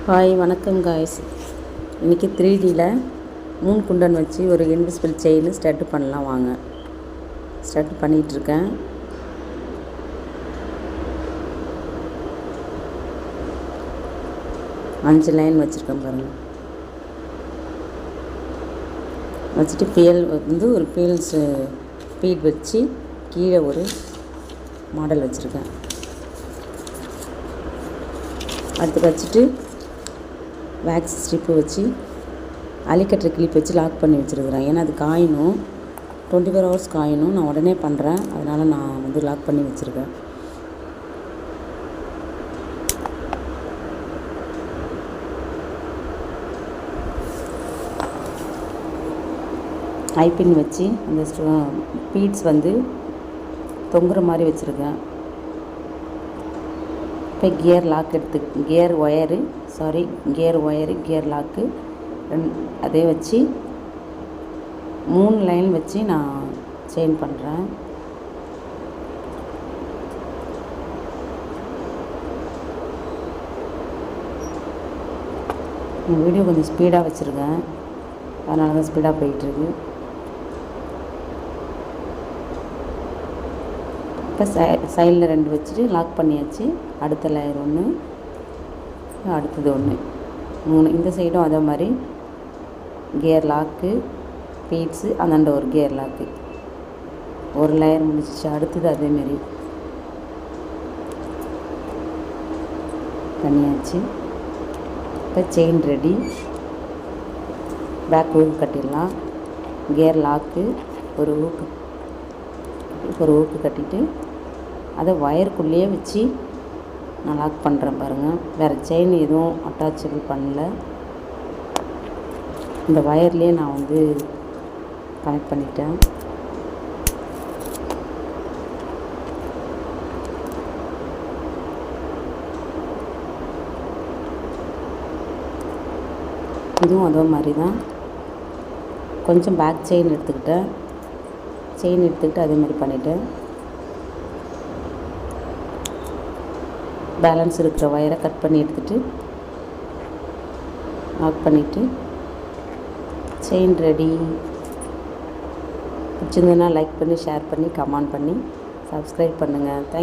Hi வணக்கம் guys. இன்றைக்கி 3Dயில் மூணு குண்டன் வச்சு ஒரு இன்விசிபிள் செயின் ஸ்டட் பண்ணலாம் வாங்க. ஸ்டட் பண்ணிகிட்ருக்கேன். அஞ்சு லைன் வச்சுருக்கேன் பாருங்கள். வச்சுட்டு ஒரு பீட் வச்சு கீழே ஒரு மாடல் வச்சுருக்கேன். அடுத்து வச்சுட்டு வேக்ஸ் ஸ்ட்ரிப்பு வச்சு அலிக்கட்டுற கிளிப் வச்சு லாக் பண்ணி வச்சுருக்குறேன். ஏன்னா அது காயணும், 24 hours காயணும். நான் உடனே பண்ணுறேன், அதனால் நான் லாக் பண்ணி வச்சுருக்கேன். ஐபின் வச்சு அந்த பீட்ஸ் தொங்குற மாதிரி வச்சுருக்கேன். இப்போ கியர் ஒயரு கியர் லாக்கு அதே வச்சு 3 லைன் வச்சு நான் செயின் பண்ணுறேன். வீடியோ கொஞ்சம் ஸ்பீடாக வச்சுருக்கேன், அதனால தான் ஸ்பீடாக போயிட்டுருக்கு. இப்போ சைடில் 2 வச்சுட்டு லாக் பண்ணியாச்சு. அடுத்த லேயர் 1, அடுத்தது 1, 3. இந்த சைடும் அதே மாதிரி கியர் லாக்கு பீட்ஸு, அந்தாண்ட ஒரு கியர் லாக்கு. ஒரு லேயர் முடிச்சிச்சு. அடுத்தது அதேமாரி பண்ணியாச்சு. இப்போ செயின் ரெடி. பேக் ஊக்கு கட்டிடலாம். கியர் லாக்கு ஒரு ஊக்கு கட்டிட்டு அதை ஒயருக்குள்ளேயே வச்சு நான் லாக் பண்ணுறேன் பாருங்கள். வேறு செயின் எதுவும் அட்டாச்சபிள் பண்ணல, இந்த ஒயர்லேயே நான் கனெக்ட் பண்ணிட்டேன். இதுவும் அதே மாதிரி தான். கொஞ்சம் பேக் செயின் எடுத்துக்கிட்டு அதே மாதிரி பண்ணிவிட்டேன். பேலன்ஸ் இருக்கிற ஒயரை கட் பண்ணி எடுத்துகிட்டு லாக் பண்ணிவிட்டு செயின் ரெடி. பிடிச்சிருந்ததுன்னா லைக் பண்ணி, ஷேர் பண்ணி, கமெண்ட் பண்ணி, சப்ஸ்கிரைப் பண்ணுங்கள். தேங்க்யூ.